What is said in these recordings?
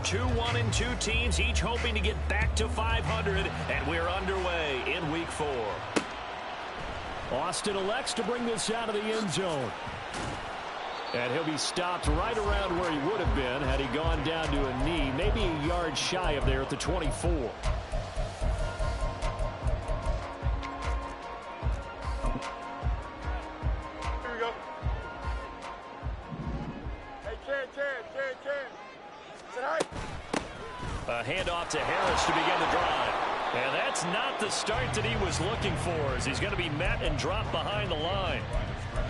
2-1 and 2 teams, each hoping to get back to 500, and we're underway in Week 4. Austin elects to bring this out of the end zone. And he'll be stopped right around where he would have been had he gone down to a knee, maybe a yard shy of there at the 24. Here we go. Hey, Ken. Sit high. A handoff to Harris to begin the drive. And that's not the start that he was looking for, as he's going to be met and dropped behind the line.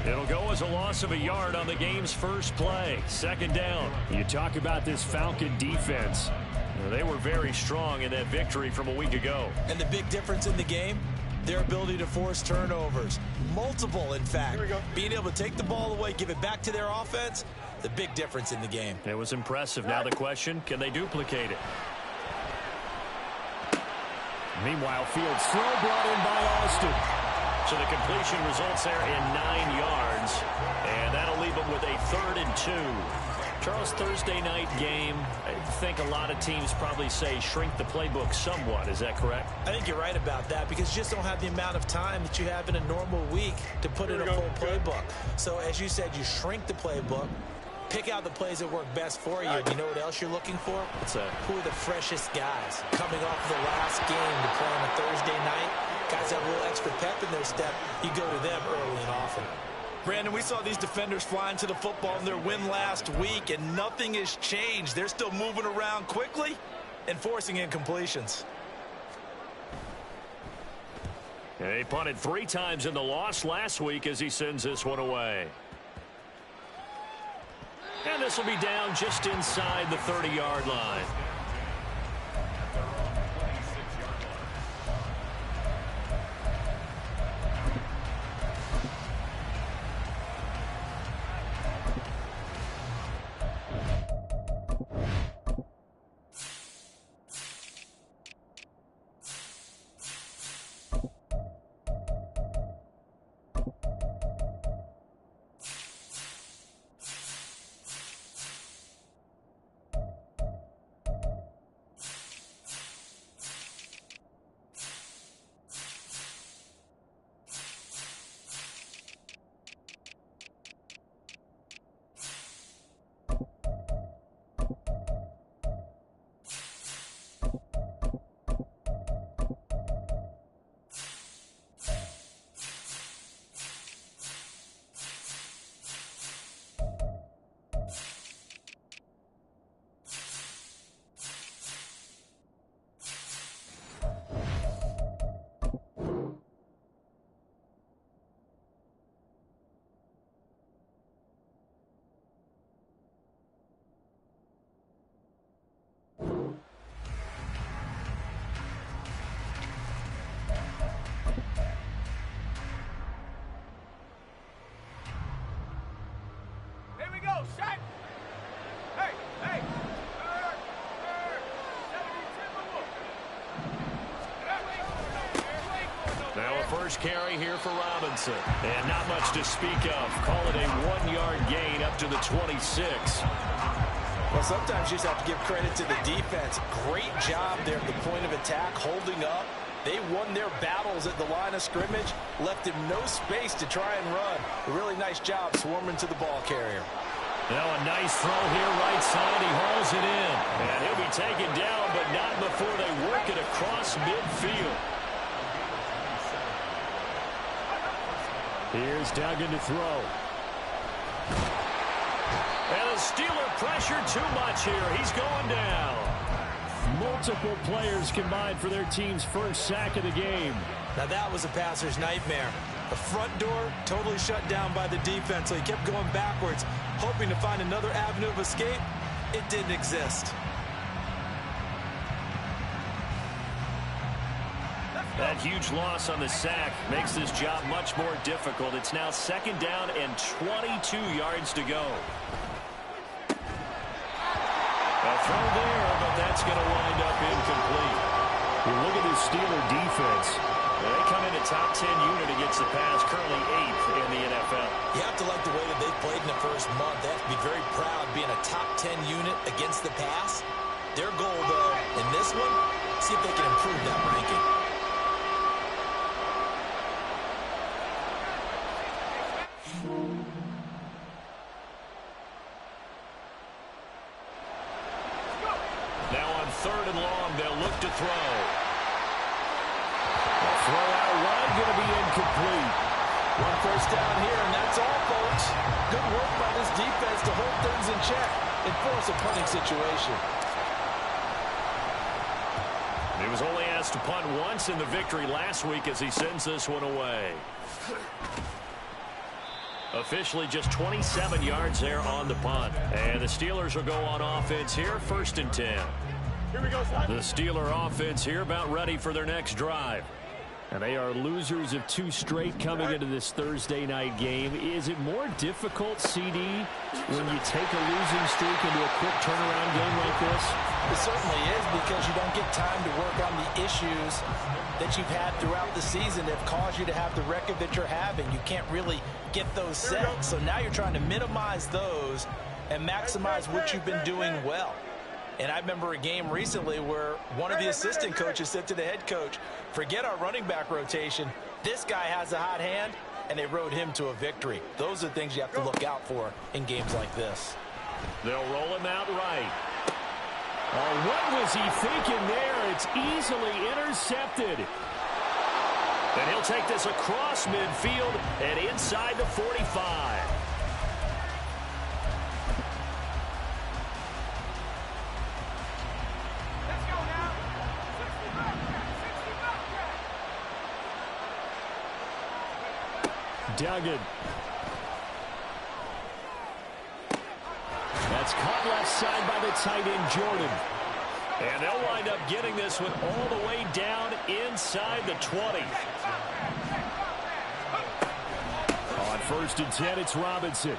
It'll go as a loss of a yard on the game's first play. Second down. You talk about this Falcon defense. They were very strong in that victory from a week ago. And the big difference in the game, their ability to force turnovers. Multiple, in fact. Being able to take the ball away, give it back to their offense, the big difference in the game. It was impressive. Now the question, can they duplicate it? Meanwhile, Fields throw brought in by Austin. So the completion results there in 9 yards. And that'll leave them with a 3rd and 2. Charles, Thursday night game, I think a lot of teams probably say shrink the playbook somewhat. Is that correct? I think you're right about that because you just don't have the amount of time that you have in a normal week to put in a full playbook. So as you said, you shrink the playbook, pick out the plays that work best for you. And you know what else you're looking for? What's that? Who are the freshest guys coming off the last game to play on a Thursday night? Guys have a little extra pep in their step. You go to them early and often. Brandon, we saw these defenders flying to the football in their win last week, and nothing has changed. They're still moving around quickly and forcing incompletions. He punted 3 times in the loss last week as he sends this one away. And this will be down just inside the 30-yard line. First carry here for Robinson. And not much to speak of. Call it a 1-yard gain up to the 26. Well, sometimes you just have to give credit to the defense. Great job there at the point of attack, holding up. They won their battles at the line of scrimmage, left him no space to try and run. A really nice job swarming to the ball carrier. Now a nice throw here right side. He hauls it in. And he'll be taken down, but not before they work it across midfield. Here's Duggan to throw. And the Steeler pressure too much here. He's going down. Multiple players combined for their team's first sack of the game. Now that was a passer's nightmare. The front door totally shut down by the defense, so he kept going backwards, hoping to find another avenue of escape. It didn't exist. That huge loss on the sack makes this job much more difficult. It's now 2nd down and 22 yards to go. A throw there, but that's going to wind up incomplete. You look at this Steeler defense. They come in a top 10 unit against the pass, currently 8th in the NFL. You have to like the way that they've played in the first month. They have to be very proud being a top 10 unit against the pass. Their goal, though, in this one, see if they can improve that ranking. Now on 3rd and long, they'll look to throw. The throw out wide going to be incomplete. One first down here, and that's all, folks. Good work by this defense to hold things in check and force a punting situation. He was only asked to punt once in the victory last week as he sends this one away. Officially just 27 yards there on the punt. And the Steelers will go on offense here, 1st and 10. Here we go, son. The Steeler offense here about ready for their next drive. And they are losers of 2 straight coming into this Thursday night game. Is it more difficult, CD, when you take a losing streak into a quick turnaround game like this? It certainly is, because you don't get time to work on the issues that you've had throughout the season that have caused you to have the record that you're having. You can't really get those set. So now you're trying to minimize those and maximize what you've been doing well. And I remember a game recently where one of the assistant coaches said to the head coach, forget our running back rotation. This guy has a hot hand, and they rode him to a victory. Those are things you have to look out for in games like this. They'll roll him out right. Oh, what was he thinking there? It's easily intercepted. And he'll take this across midfield and inside the 45. Duggan. That's caught left side by the tight end, Jordan. And they'll wind up getting this one all the way down inside the 20. On 1st and 10, it's Robinson.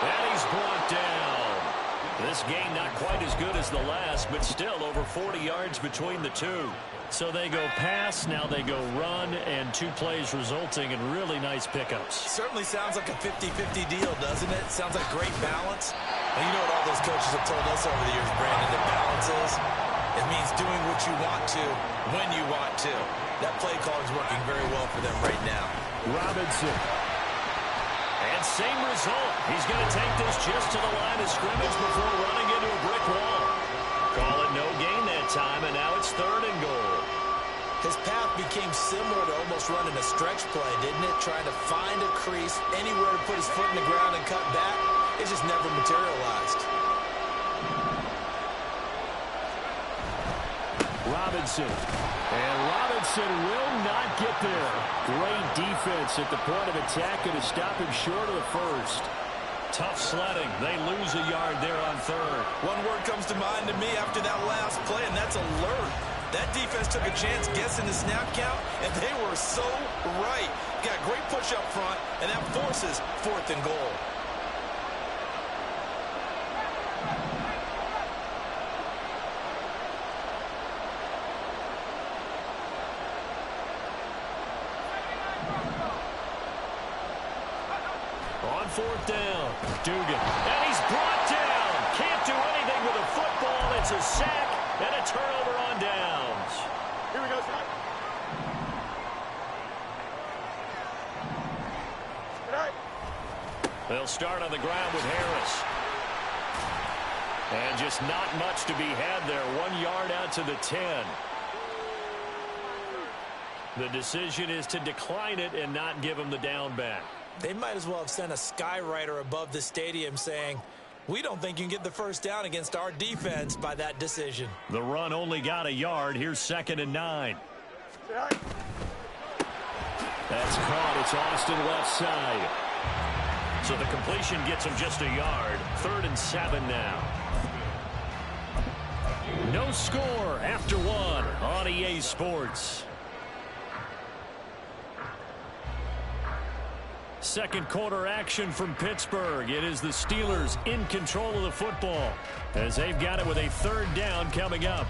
And he's brought down. This game not quite as good as the last, but still over 40 yards between the two. So they go pass, now they go run, and 2 plays resulting in really nice pickups. Certainly sounds like a 50-50 deal, doesn't it? Sounds like great balance. And you know what all those coaches have told us over the years, Brandon, that balance is? It means doing what you want to, when you want to. That play call is working very well for them right now. Robinson. And same result. He's going to take this just to the line of scrimmage before running into a brick wall. Call it no gain that time, and now it's 3rd and goal. His path became similar to almost running a stretch play, didn't it? Trying to find a crease, anywhere to put his foot in the ground and cut back. It just never materialized. Robinson. And Robinson will not get there. Great defense at the point of attack, going to stop him short of the 1st. Tough sledding. They lose a yard there on 3rd. One word comes to mind to me after that last play, and that's alert. That defense took a chance guessing the snap count, and they were so right. Got great push up front, and that forces 4th and goal. On 4th down, Dugan. And he's brought down. Can't do anything with a football. It's a sack and a turnover on downs. Here we go, son. Good night. They'll start on the ground with Harris. And just not much to be had there. 1 yard out to the 10. The decision is to decline it and not give him the down back. They might as well have sent a skywriter above the stadium saying, we don't think you can get the 1st down against our defense by that decision. The run only got a yard. Here's 2nd and 9. Good night. That's caught. It's Austin left side. So the completion gets him just a yard. 3rd and 7 now. No score after 1 on EA Sports. Second quarter action from Pittsburgh. It is the Steelers in control of the football as they've got it with a 3rd down coming up.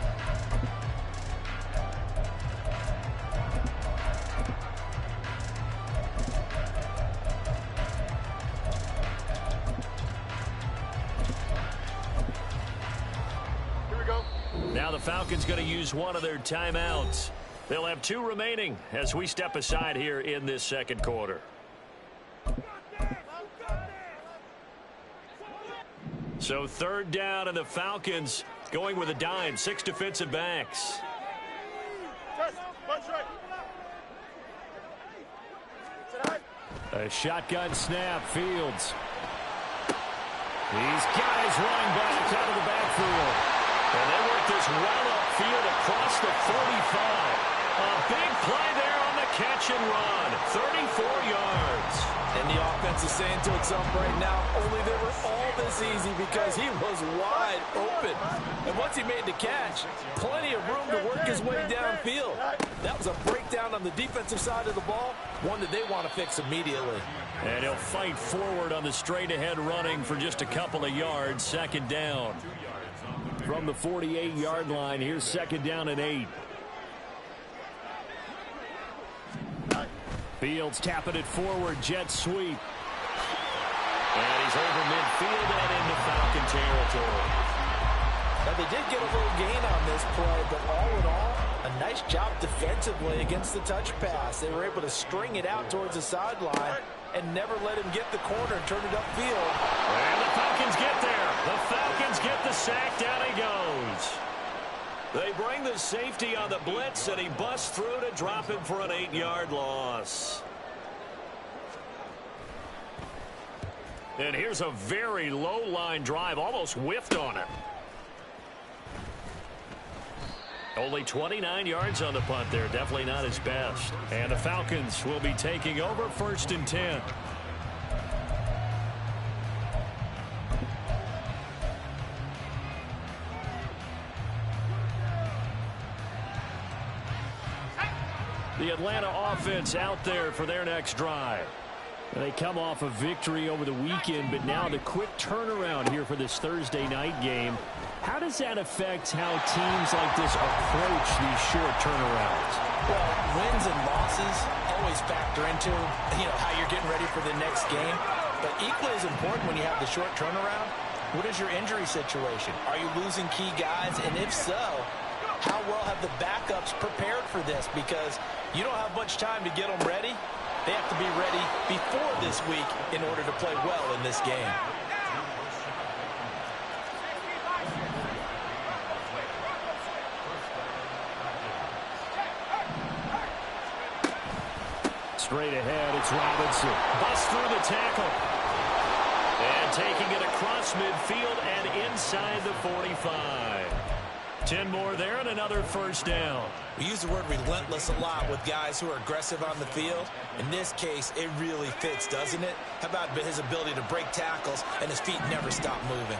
Now the Falcons going to use one of their timeouts. They'll have 2 remaining as we step aside here in this second quarter. So 3rd down, and the Falcons going with a dime. 6 defensive backs. A shotgun snap. Fields. He's got his running back out of the backfield. And they work this well upfield across the 45. A big play there on the catch and run. 34 yards. And the offense is saying to itself right now, only they were all this easy because he was wide open. And once he made the catch, plenty of room to work his way downfield. That was a breakdown on the defensive side of the ball, one that they want to fix immediately. And he'll fight forward on the straight-ahead running for just a couple of yards. 2nd down. From the 48-yard line, here's 2nd down and 8. Fields tapping it forward, jet sweep. And he's over midfield and into Falcon territory. Now, they did get a little gain on this play, but all in all, a nice job defensively against the touch pass. They were able to string it out towards the sideline and never let him get the corner and turn it upfield. And the Falcons get there. The Falcons get the sack. Down he goes. They bring the safety on the blitz, and he busts through to drop him for an 8-yard loss. And here's a very low-line drive, almost whiffed on him. Only 29 yards on the punt there. Definitely not his best. And the Falcons will be taking over 1st and 10. The Atlanta offense out there for their next drive. They come off a victory over the weekend, but now the quick turnaround here for this Thursday night game. How does that affect how teams like this approach these short turnarounds? Well, wins and losses always factor into, how you're getting ready for the next game. But equally as important when you have the short turnaround, what is your injury situation? Are you losing key guys? And if so, how well have the backups prepared for this? Because you don't have much time to get them ready. They have to be ready before this week in order to play well in this game. Straight ahead, it's Robinson. Busts through the tackle. And taking it across midfield and inside the 45. 10 more there and another 1st down. We use the word relentless a lot with guys who are aggressive on the field. In this case, it really fits, doesn't it? How about his ability to break tackles and his feet never stop moving?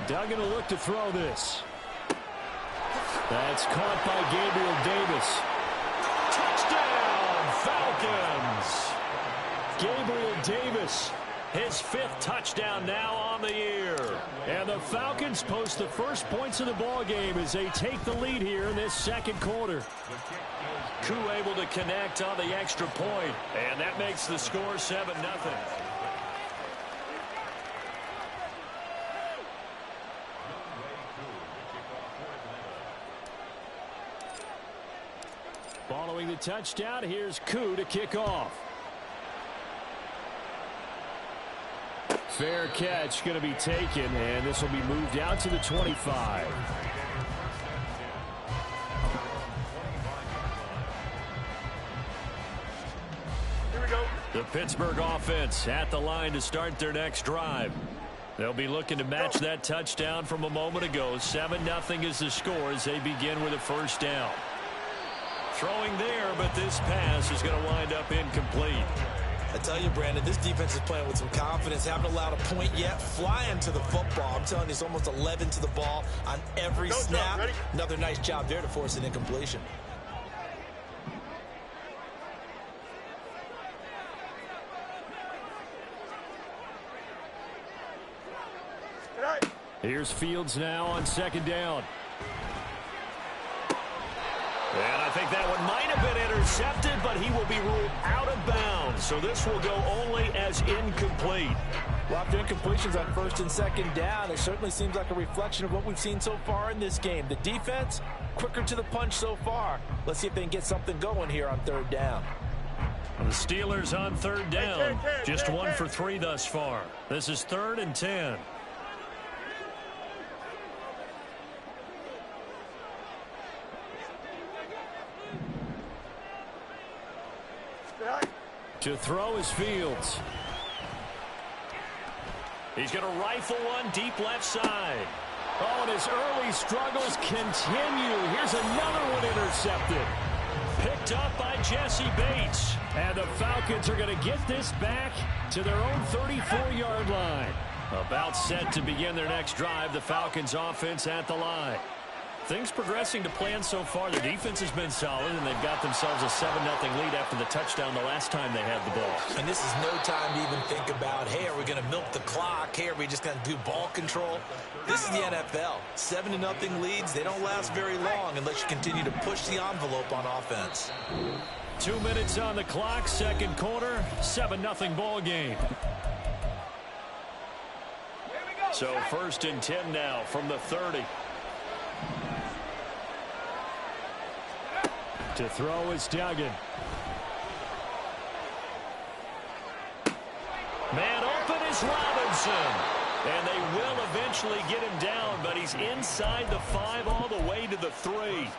Duggan will look to throw this. That's caught by Gabriel Davis. Touchdown, Falcons! Gabriel Davis, his 5th touchdown now on the year. And the Falcons post the first points of the ball game as they take the lead here in this second quarter. Koo able to connect on the extra point, and that makes the score 7-0. Following the touchdown, here's Koo to kick off. Fair catch going to be taken, and this will be moved out to the 25. Here we go. The Pittsburgh offense at the line to start their next drive. They'll be looking to match that touchdown from a moment ago. 7-0 is the score as they begin with a 1st down. Throwing there, but this pass is going to wind up incomplete. I tell you, Brandon, this defense is playing with some confidence. Haven't allowed a point yet. Flying to the football. I'm telling you, it's almost 11 to the ball on every snap. Another nice job there to force an incompletion. Here's Fields now on 2nd down. And I think that one might have been intercepted, but he will be ruled out of bounds. So this will go only as incomplete. Well, after incompletions on first and second down, it certainly seems like a reflection of what we've seen so far in this game. The defense, quicker to the punch so far. Let's see if they can get something going here on third down. The Steelers on third down. Just 1 for 3 thus far. This is 3rd and 10. To throw is Fields. He's going to rifle one deep left side. Oh, and his early struggles continue. Here's another one intercepted. Picked up by Jesse Bates. And the Falcons are going to get this back to their own 34-yard line. About set to begin their next drive. The Falcons offense at the line. Things progressing to plan so far. Their defense has been solid, and they've got themselves a 7-0 lead after the touchdown the last time they had the ball. And this is no time to even think about, hey, are we going to milk the clock? Hey, are we just going to do ball control? This is the NFL. 7-0 leads, they don't last very long unless you continue to push the envelope on offense. 2 minutes on the clock, second quarter, 7-0 ball game. So 1st and 10 now from the 30. To throw is Duggan. Man open is Robinson. And they will eventually get him down, but he's inside the 5 all the way to the 3.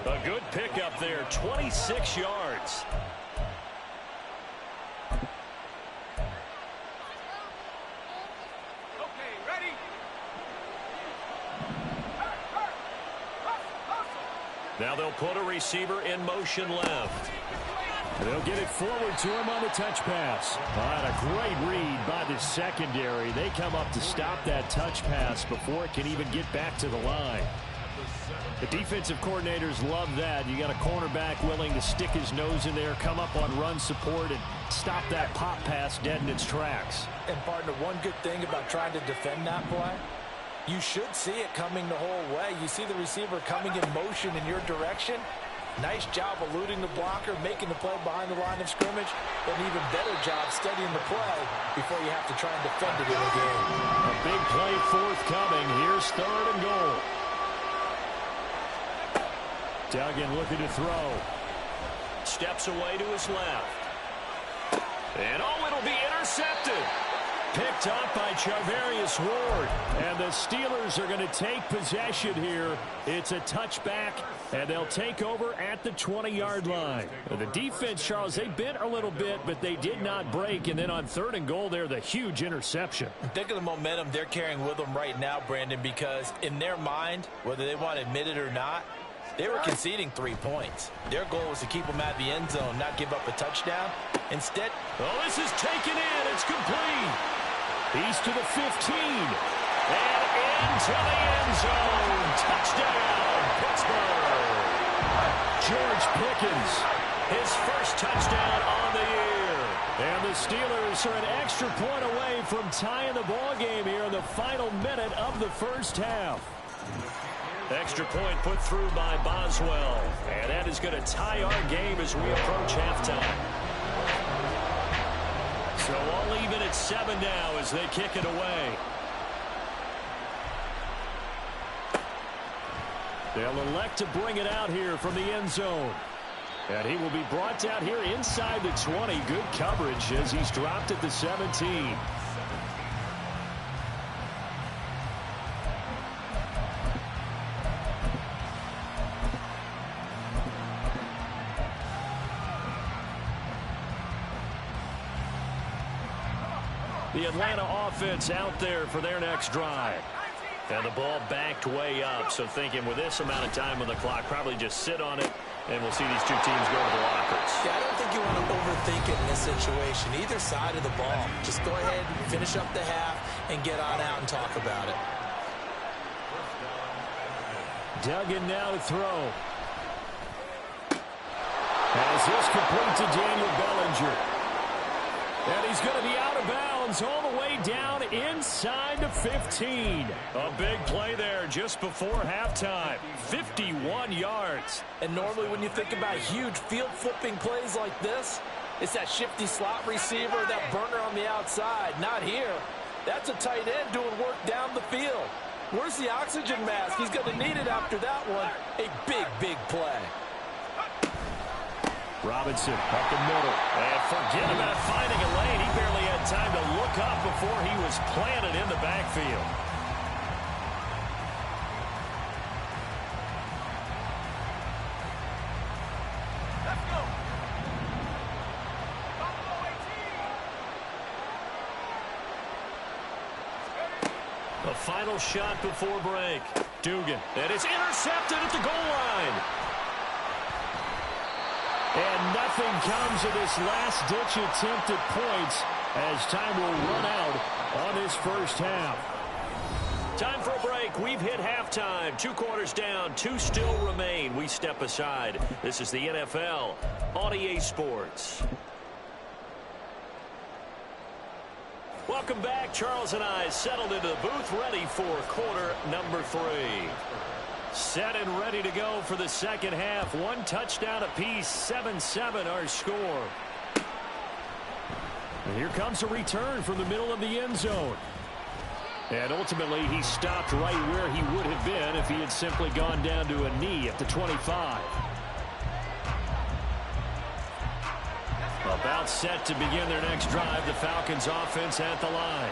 A good pickup there, 26 yards. Now they'll put a receiver in motion left. They'll get it forward to him on the touch pass. And a great read by the secondary. They come up to stop that touch pass before it can even get back to the line. The defensive coordinators love that. You got a cornerback willing to stick his nose in there, come up on run support, and stop that pop pass dead in its tracks. And partner, one good thing about trying to defend that play, you should see it coming the whole way. You see the receiver coming in motion in your direction. Nice job eluding the blocker, making the play behind the line of scrimmage. An even better job studying the play before you have to try and defend it in the game. A big play forthcoming. Here's 3rd and goal. Duggan looking to throw. Steps away to his left. And oh, it'll be intercepted. Picked up by Charvarius Ward. And the Steelers are going to take possession here. It's a touchback, and they'll take over at the 20-yard line. The defense, Charles, they bent a little bit, but they did not break. And then on 3rd and goal there, the huge interception. Think of the momentum they're carrying with them right now, Brandon, because in their mind, whether they want to admit it or not, they were conceding 3 points. Their goal was to keep them at the end zone, not give up a touchdown. Instead, oh, this is taken in. It's complete. He's to the 15. And into the end zone. Touchdown, Pittsburgh. George Pickens, his first touchdown on the year. And the Steelers are an extra point away from tying the ball game here in the final minute of the first half. Extra point put through by Boswell. And that is going to tie our game as we approach halftime. So all even at 7 now as they kick it away. They'll elect to bring it out here from the end zone. And he will be brought down here inside the 20. Good coverage as he's dropped at the 17. The Atlanta offense out there for their next drive. And the ball backed way up, so thinking with this amount of time on the clock, probably just sit on it, and we'll see these two teams go to the lockers. Yeah, I don't think you want to overthink it in this situation, either side of the ball. Just go ahead, finish up the half, and get on out and talk about it. Duggan now to throw. As this complete to Daniel Bellinger. And he's going to be out of bounds all the way down inside the 15. A big play there just before halftime. 51 yards. And normally when you think about huge field-flipping plays like this, it's that shifty slot receiver, that burner on the outside. Not here. That's a tight end doing work down the field. Where's the oxygen mask? He's going to need it after that one. A big, big play. Robinson up the middle. And forget about finding a lane. He barely had time to look up before he was planted in the backfield. The final shot before break. Dugan. And it's intercepted at the goal line. And nothing comes of this last-ditch attempt at points as time will run out on this first half. Time for a break. We've hit halftime. 2 quarters down. 2 still remain. We step aside. This is the NFL on EA Sports. Welcome back. Charles and I settled into the booth, ready for quarter number 3. Set and ready to go for the second half. 1 touchdown apiece, 7-7 our score. And here comes a return from the middle of the end zone. And ultimately, he stopped right where he would have been if he had simply gone down to a knee at the 25. About set to begin their next drive. The Falcons offense at the line.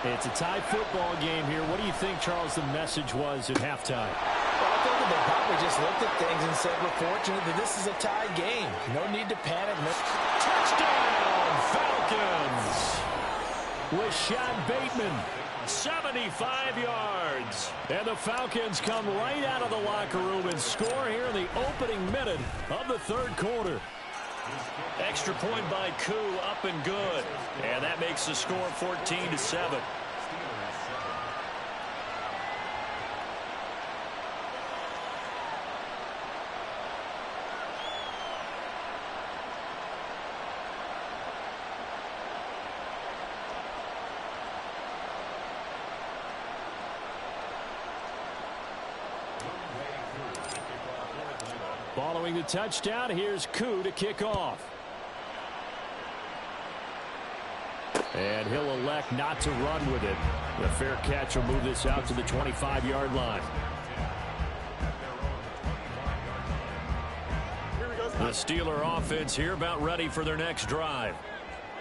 It's a tie football game here. What do you think, Charles, the message was at halftime? Well, I think they probably just looked at things and said, we're fortunate that this is a tie game. No need to panic. Touchdown, Falcons! Rashad Bateman, 75 yards. And the Falcons come right out of the locker room and score here in the opening minute of the third quarter. Extra point by Koo, up and good. And that makes the score 14-7. Following the touchdown, here's Koo to kick off. And he'll elect not to run with it. The fair catch will move this out to the 25-yard line. The Steeler offense here about ready for their next drive.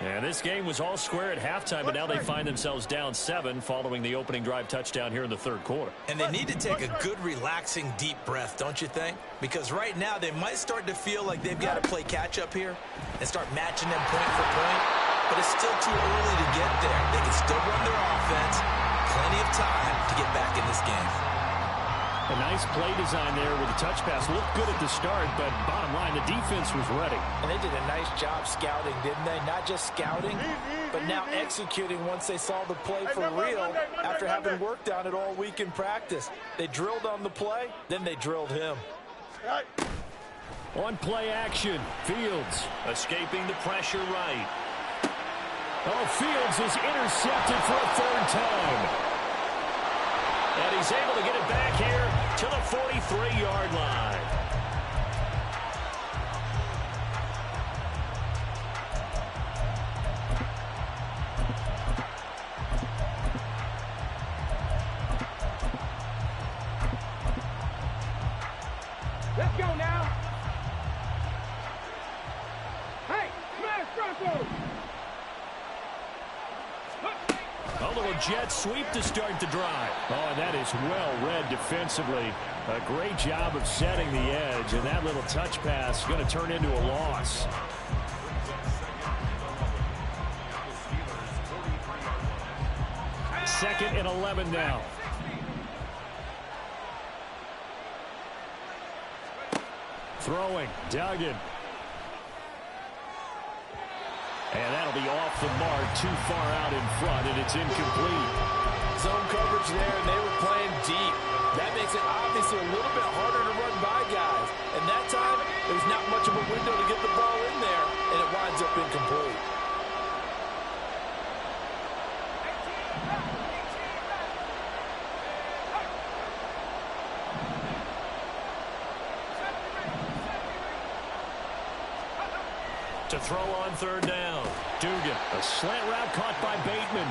And this game was all square at halftime, but now they find themselves down 7 following the opening drive touchdown here in the third quarter. And they need to take a good, relaxing, deep breath, don't you think? Because right now they might start to feel like they've got to play catch-up here and start matching them point for point. But it's still too early to get there. They can still run their offense. Plenty of time to get back in this game. A nice play design there with the touch pass. Looked good at the start, but bottom line, the defense was ready. And they did a nice job scouting, didn't they? Not just scouting, but now executing once they saw the play for real after having worked on it all week in practice. They drilled on the play, then they drilled him. On play action, Fields escaping the pressure right. Oh, Fields is intercepted for a third time. And he's able to get it back here to the 43-yard line. Let's go now. Hey, MrSaratoga's. A little jet sweep to start the drive. Oh, and that is well read defensively. A great job of setting the edge, and that little touch pass is going to turn into a loss. Second and 11 now. Throwing, Duggan. And that'll be off the mark, too far out in front, and it's incomplete. Zone coverage there, and they were playing deep. That makes it obviously a little bit harder to run by guys. And that time, there's not much of a window to get the ball in there, and it winds up incomplete. To throw on third down. Dugan, a slant route caught by Bateman.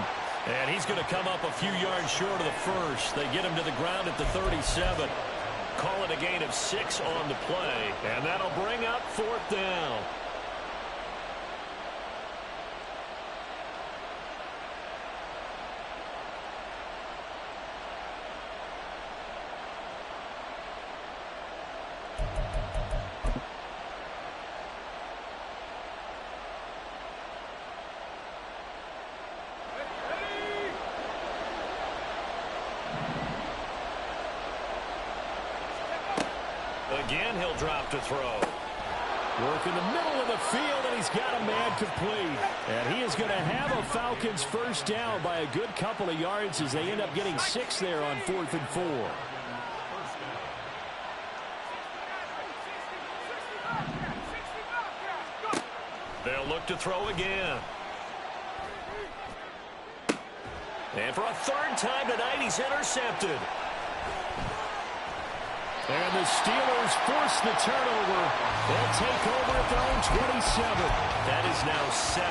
And he's going to come up a few yards short of the first. They get him to the ground at the 37. Call it a gain of 6 on the play. And that'll bring up 4th down. Again, he'll drop to throw. Work in the middle of the field, and he's got a man complete. And he is going to have a Falcons first down by a good couple of yards as they end up getting 6 there on 4th and 4. They'll look to throw again. And for a 3rd time tonight, he's intercepted. And the Steelers force the turnover. They'll take over at their own 27. That is now 7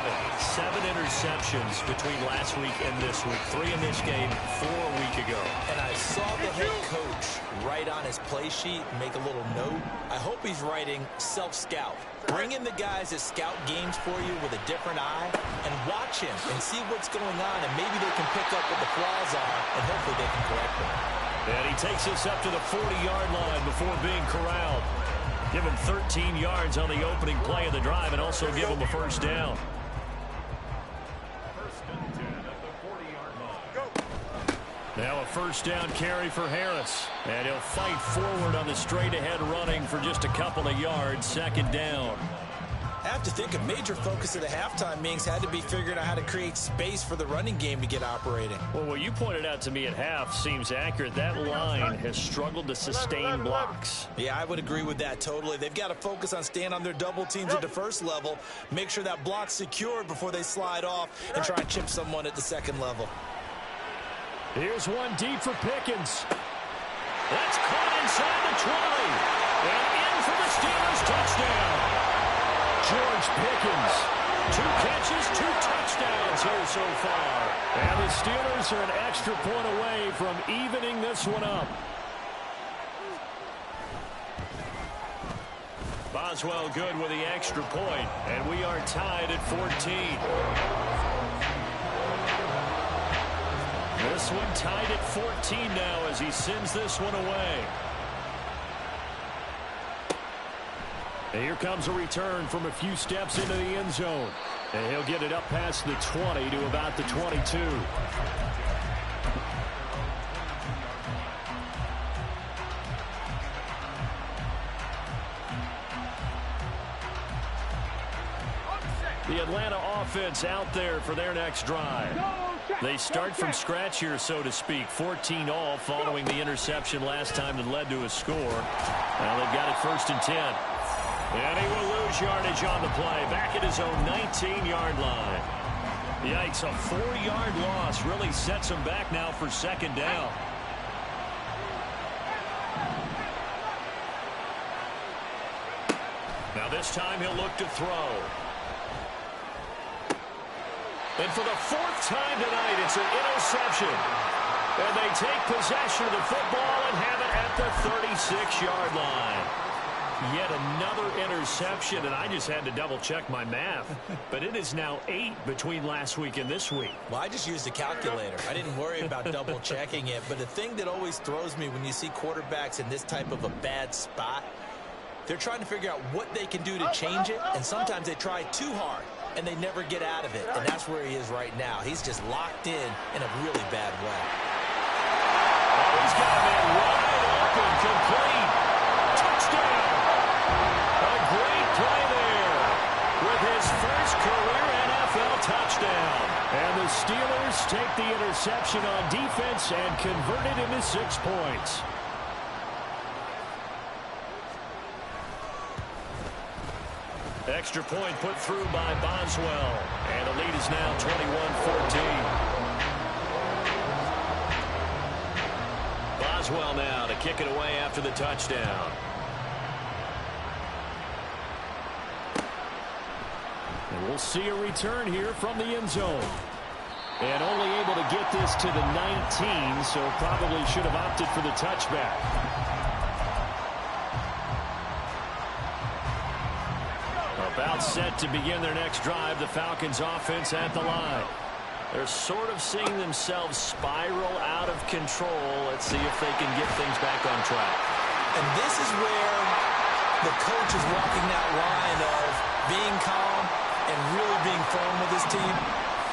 interceptions between last week and this week. 3 in this game, 4 a week ago. And I saw the head coach write on his play sheet and make a little note. I hope he's writing self-scout. Bring in the guys that scout games for you with a different eye and watch him and see what's going on, and maybe they can pick up what the flaws are, and hopefully they can correct them. And he takes us up to the 40-yard line before being corralled. Give him 13 yards on the opening play of the drive and also give him a first down. Now a first down carry for Harris. And he'll fight forward on the straight-ahead running for just a couple of yards. 2nd down. I have to think a major focus of the halftime meetings had to be figuring out how to create space for the running game to get operating. Well, what you pointed out to me at half seems accurate. That line has struggled to sustain blocks. Yeah, I would agree with that totally. They've got to focus on staying on their double teams at the first level, make sure that block's secured before they slide off and try and chip someone at the 2nd level. Here's one deep for Pickens. That's caught inside the 20. And in for the Steelers touchdown. George Pickens. 2 catches, 2 touchdowns here so far. And the Steelers are an extra point away from evening this one up. Boswell good with the extra point, and we are tied at 14. This one tied at 14 now as he sends this one away. And here comes a return from a few steps into the end zone. And he'll get it up past the 20 to about the 22. The Atlanta offense out there for their next drive. They start from scratch here, so to speak. 14 all following the interception last time that led to a score. Now they've got it 1st and 10. And he will lose yardage on the play. Back at his own 19-yard line. Yikes, a 4-yard loss really sets him back now for 2nd down. Now this time he'll look to throw. And for the 4th time tonight, it's an interception. And they take possession of the football and have it at the 36-yard line. Yet another interception, and I just had to double-check my math. But it is now 8 between last week and this week. Well, I just used a calculator. I didn't worry about double-checking it. But the thing that always throws me when you see quarterbacks in this type of a bad spot, they're trying to figure out what they can do to change it, and sometimes they try too hard, and they never get out of it. And that's where he is right now. He's just locked in a really bad way. Oh, he's got a man wide open, complete. Touchdown. A great play there with his first career NFL touchdown. And the Steelers take the interception on defense and convert it into 6 points. Extra point put through by Boswell. And the lead is now 21-14. Boswell now to kick it away after the touchdown. And we'll see a return here from the end zone. And only able to get this to the 19, so probably should have opted for the touchback. About set to begin their next drive, the Falcons offense at the line. They're sort of seeing themselves spiral out of control. Let's see if they can get things back on track. And this is where the coach is walking that line of being calm and really being firm with his team.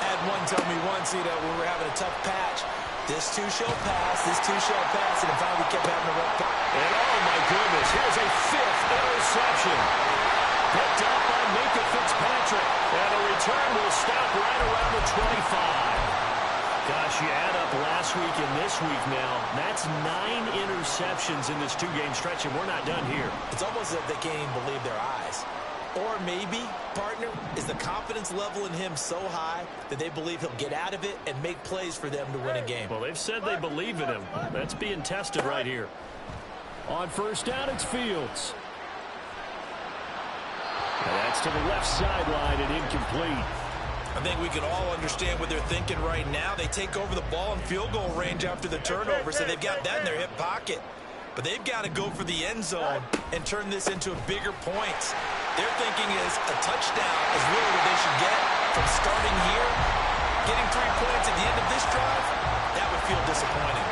I had one tell me once, when we were having a tough patch, this too shall pass, and finally we kept having a rough patch. And oh my goodness, here's a 5th interception. Picked up by Minka Fitzpatrick. And a return will stop right around the 25. Gosh, you add up last week and this week now. That's 9 interceptions in this 2-game stretch, and we're not done here. It's almost as if they can't even believe their eyes. Or maybe, partner, is the confidence level in him so high that they believe he'll get out of it and make plays for them to win a game. Well, they've said they believe in him. That's being tested right here. On first down, it's Fields. And that's to the left sideline and incomplete. I think we can all understand what they're thinking right now. They take over the ball in field goal range after the turnover, so they've got that in their hip pocket. But they've got to go for the end zone and turn this into bigger points. Their thinking is a touchdown is really what they should get from starting here. Getting 3 points at the end of this drive, that would feel disappointing.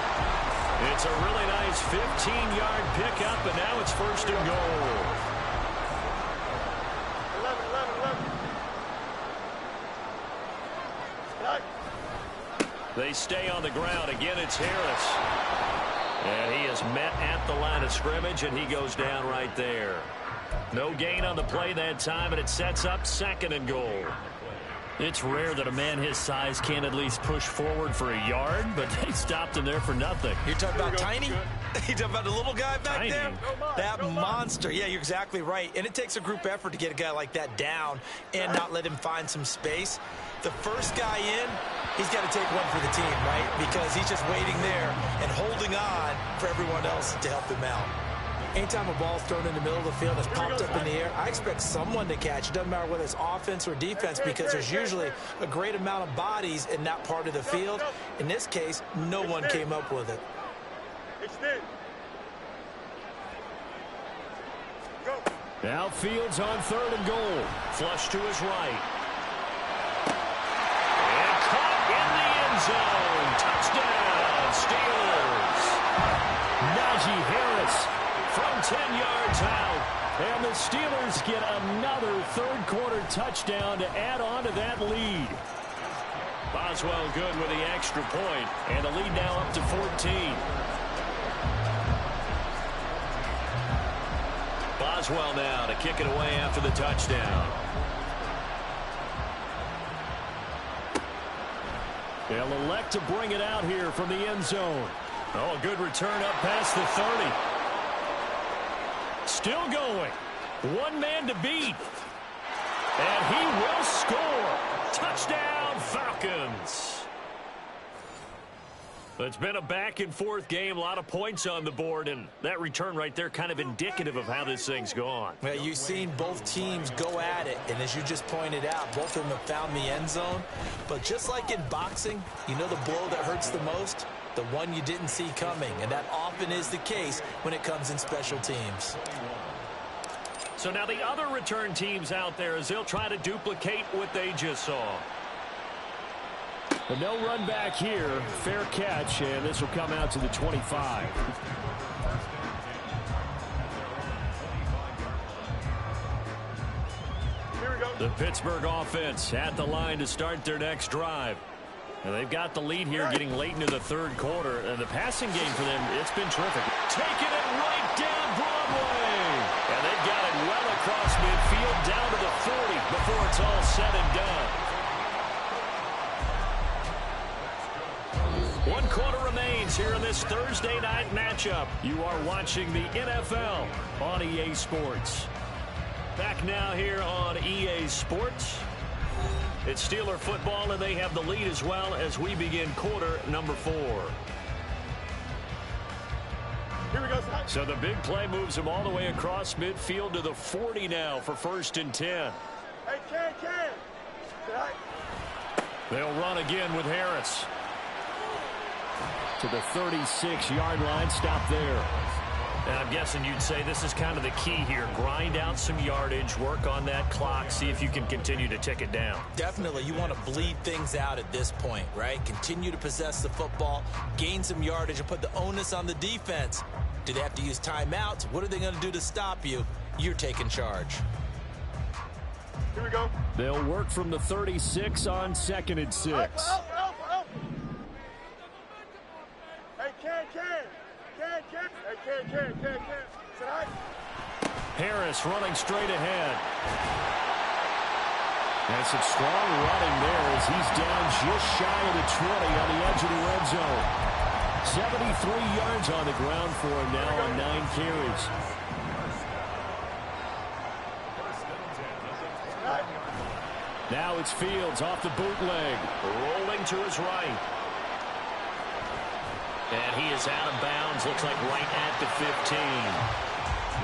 It's a really nice 15-yard pickup, and now it's first and goal. They stay on the ground. Again, it's Harris. And he is met at the line of scrimmage, and he goes down right there. No gain on the play that time, and it sets up 2nd and goal. It's rare that a man his size can't at least push forward for a yard, but they stopped him there for nothing. You're talking about tiny? You're talking about the little guy back there? That monster. Yeah, you're exactly right. And it takes a group effort to get a guy like that down and not let him find some space. The first guy in, he's got to take one for the team, right? Because he's just waiting there and holding on for everyone else to help him out. Anytime a ball's thrown in the middle of the field that's popped up in the air, I expect someone to catch. It doesn't matter whether it's offense or defense, because there's usually a great amount of bodies in that part of the field. In this case, no one came up with it. Now Fields on 3rd and goal. Flush to his right. And caught in the end zone. Touchdown, Steelers. Najee Harris from 10 yards out. And the Steelers get another 3rd-quarter touchdown to add on to that lead. Boswell good with the extra point. And the lead now up to 14. Boswell now to kick it away after the touchdown. They'll elect to bring it out here from the end zone. Oh, a good return up past the 30. Still going. One man to beat. And he will score. Touchdown, Falcons. It's been a back-and-forth game, a lot of points on the board, and that return right there kind of indicative of how this thing's gone. Well, you've seen both teams go at it, and as you just pointed out, both of them have found the end zone. But just like in boxing, you know the blow that hurts the most? The one you didn't see coming, and that often is the case when it comes in special teams. So now the other return teams out there, as they'll try to duplicate what they just saw. But no run back here. Fair catch, and this will come out to the 25. Here we go. The Pittsburgh offense at the line to start their next drive. And they've got the lead here getting late into the 3rd quarter. And the passing game for them, it's been terrific. Taking it right down Broadway. And they've got it well across midfield down to the 40 before it's all said and done. 1 quarter remains here in this Thursday night matchup. You are watching the NFL on EA Sports. Back now here on EA Sports. It's Steeler football, and they have the lead as well as we begin quarter number 4. Here we go, So the big play moves them all the way across midfield to the 40 now for 1st and 10. Hey, Ken. They'll run again with Harris. To the 36-yard line. Stop there. And I'm guessing you'd say this is kind of the key here. Grind out some yardage, work on that clock, see if you can continue to tick it down. Definitely, you want to bleed things out at this point, right? Continue to possess the football, gain some yardage, and put the onus on the defense. Do they have to use timeouts? What are they going to do to stop you? You're taking charge. Here we go. They'll work from the 36 on 2nd and 6. Help. Hey, Ken. Hey, Ken. Sit high. Harris running straight ahead. And some strong running there as he's down just shy of the 20 on the edge of the red zone. 73 yards on the ground for him now on 9 carries. Now it's Fields off the bootleg. Rolling to his right. And he is out of bounds. Looks like right at the 15.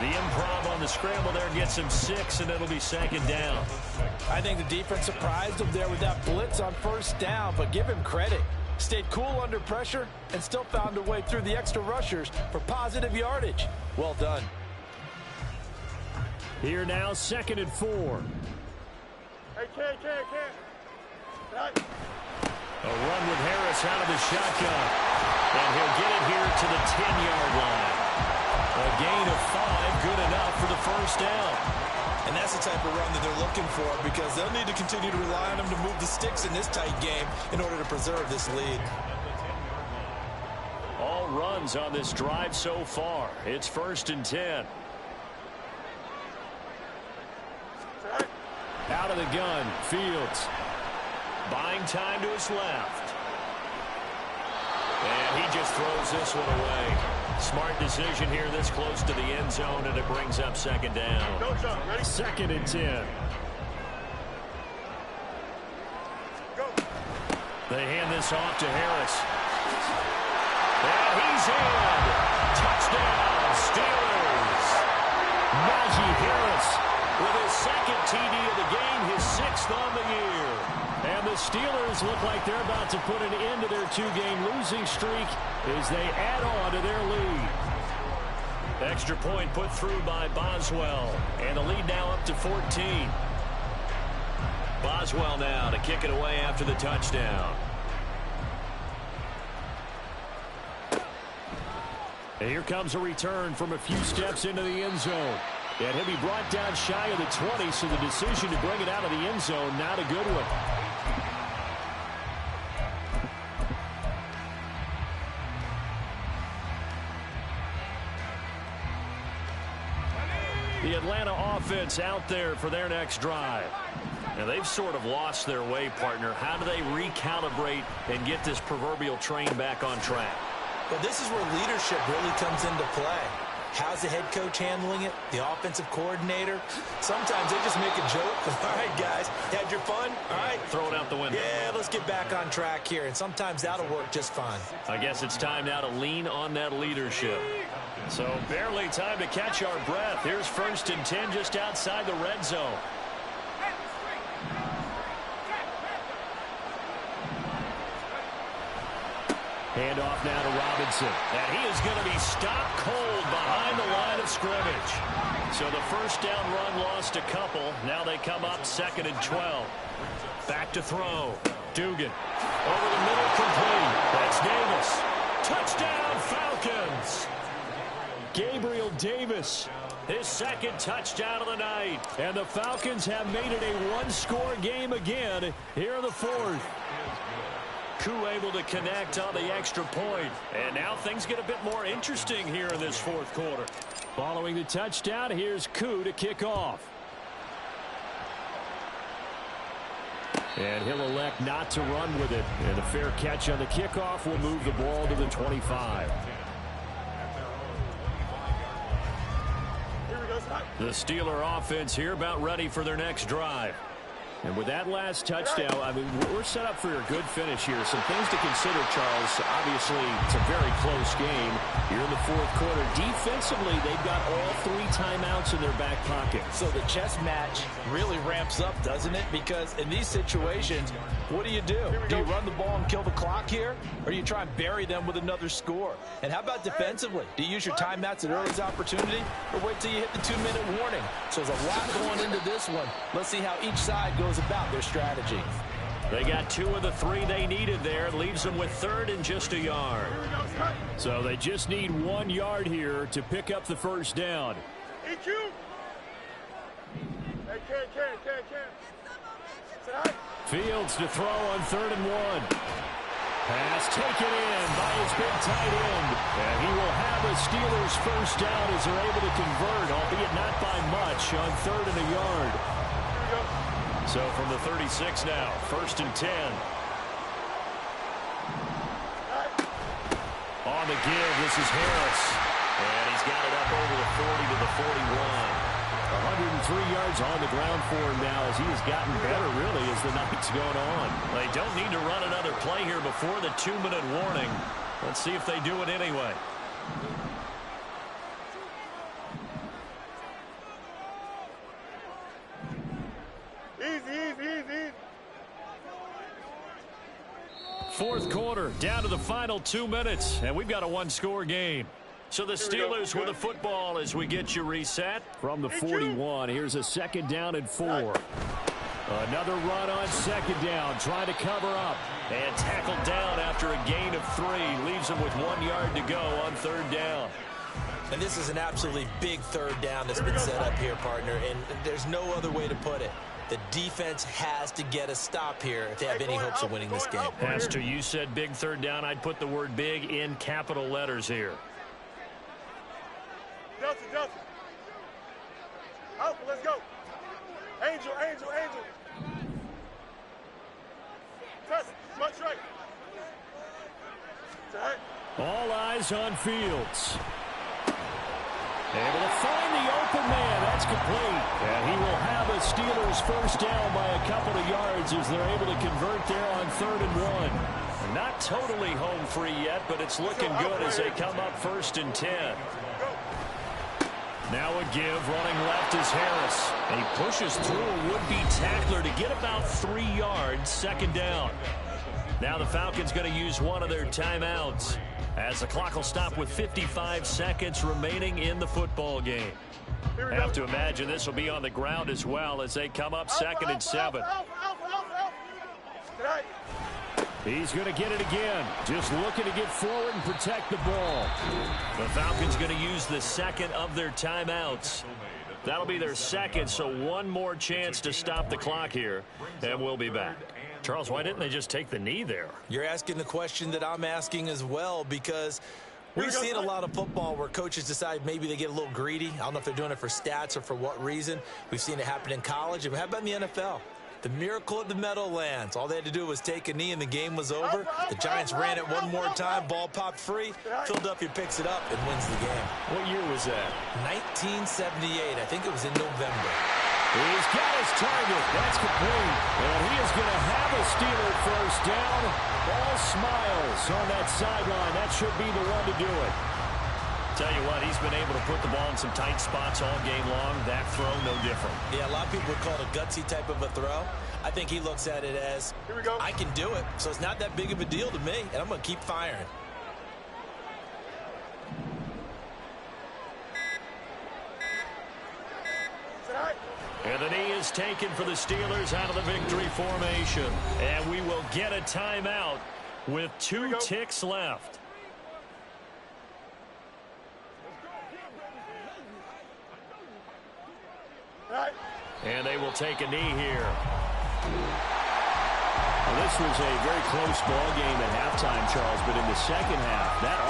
The improv on the scramble there gets him 6, and it'll be 2nd down. I think the defense surprised him there with that blitz on 1st down, but give him credit. Stayed cool under pressure and still found a way through the extra rushers for positive yardage. Well done. Here now, 2nd and 4. Hey, Ken. Sit high. A run with Harris out of the shotgun. And he'll get it here to the 10-yard line. A gain of 5, good enough for the 1st down. And that's the type of run that they're looking for because they'll need to continue to rely on him to move the sticks in this tight game in order to preserve this lead. All runs on this drive so far. It's 1st and 10. Out of the gun, Fields. Buying time to his left. And he just throws this one away. Smart decision here this close to the end zone, and it brings up 2nd down. Go, John. Ready? 2nd and 10. Go. They hand this off to Harris. And he's in. Touchdown, Steelers. Najee Harris with his 2nd TD of the game, his 6th on the year. And the Steelers look like they're about to put an end to their 2-game losing streak as they add on to their lead. Extra point put through by Boswell. And the lead now up to 14. Boswell now to kick it away after the touchdown. And here comes a return from a few steps into the end zone. And he'll be brought down shy of the 20, so the decision to bring it out of the end zone, not a good one. The Atlanta offense out there for their next drive. Now, they've sort of lost their way, partner. How do they recalibrate and get this proverbial train back on track? Well, this is where leadership really comes into play. How's the head coach handling it? The offensive coordinator? Sometimes they just make a joke. All right, guys, had your fun? All right. Throw it out the window. Yeah, let's get back on track here. And sometimes that'll work just fine. I guess it's time now to lean on that leadership. So barely time to catch our breath. Here's 1st and 10 just outside the red zone. Handoff now to Robinson. And he is going to be stopped cold behind the line of scrimmage. So the 1st down run lost a couple. Now they come up 2nd and 12. Back to throw. Dugan. Over the middle, complete. That's Davis. Touchdown, Falcons. Gabriel Davis, his 2nd touchdown of the night. And the Falcons have made it a 1-score game again here in the 4th. Koo able to connect on the extra point. And now things get a bit more interesting here in this 4th quarter. Following the touchdown, here's Koo to kick off. And he'll elect not to run with it. And a fair catch on the kickoff will move the ball to the 25. Here we go. The Steeler offense here about ready for their next drive. And with that last touchdown, I mean, we're set up for a good finish here. Some things to consider, Charles. Obviously, it's a very close game. You're in the fourth quarter. Defensively, they've got all 3 timeouts in their back pocket. So the chess match really ramps up, doesn't it? Because in these situations, what do? Do you run the ball and kill the clock here? Or do you try and bury them with another score? And how about defensively? Do you use your timeouts at earliest opportunity? Or wait till you hit the 2-minute warning? So there's a lot going into this one. Let's see how each side goes about their strategy. They got 2 of the 3 they needed there. Leaves them with 3rd and just a yard. So they just need 1 yard here to pick up the first down. EQ. Hey, Ken. Sit high. Fields to throw on 3rd and 1. Pass taken in by his big tight end. And he will have the Steelers first down as they're able to convert, albeit not by much, on 3rd and a yard. So from the 36 now, 1st and 10. On the give, this is Harris. And he's got it up over the 40 to the 41. 103 yards on the ground for him now as he has gotten better, really, as the night's going on. They don't need to run another play here before the 2-minute warning. Let's see if they do it anyway. Easy. Fourth quarter, down to the final 2 minutes, and we've got a 1-score game. So the Steelers with the football as we get you reset. From the 41, here's a 2nd down and 4. Another run on 2nd down, trying to cover up. And tackled down after a gain of 3. Leaves them with 1 yard to go on 3rd down. And this is an absolutely big 3rd down that's been set up here, partner, and there's no other way to put it. The defense has to get a stop here if they have any hopes of winning this game. Pastor, you said big 3rd down. I'd put the word big in capital letters here. Justin. Alpha, let's go. Angel. Test, smart strike. All eyes on Fields. Able to find the open man. That's complete. And he will have a Steelers first down by a couple of yards as they're able to convert there on 3rd and 1. Not totally home free yet, but it's looking good as they come up 1st and 10. Now a give, running left is Harris. And he pushes through a would-be tackler to get about 3 yards, 2nd down. Now the Falcons going to use one of their timeouts as the clock will stop with 55 seconds remaining in the football game. I have to imagine this will be on the ground as well as they come up 2nd and 7. He's going to get it again. Just looking to get forward and protect the ball. The Falcons going to use the 2nd of their timeouts. That'll be their 2nd, so 1 more chance to stop the clock here, and we'll be back. Charles, why didn't they just take the knee there? You're asking the question that I'm asking as well, because we've seen a lot of football where coaches decide maybe they get a little greedy. I don't know if they're doing it for stats or for what reason. We've seen it happen in college. And how about in the NFL? The miracle of the Meadowlands. All they had to do was take a knee and the game was over. The Giants ran it one more time. Ball popped free. Philadelphia picks it up and wins the game. What year was that? 1978. I think it was in November. He's got his target. That's complete. And he is going to have a Steeler first down. All smiles on that sideline. That should be the one to do it. Tell you what, he's been able to put the ball in some tight spots all game long. That throw, no different. Yeah, a lot of people would call it a gutsy type of a throw. I think he looks at it as, I can do it, so it's not that big of a deal to me, and I'm going to keep firing. And the knee is taken for the Steelers out of the victory formation. And we will get a timeout with 2 ticks left. And they will take a knee here. Well, this was a very close ball game at halftime, Charles, but in the second half, that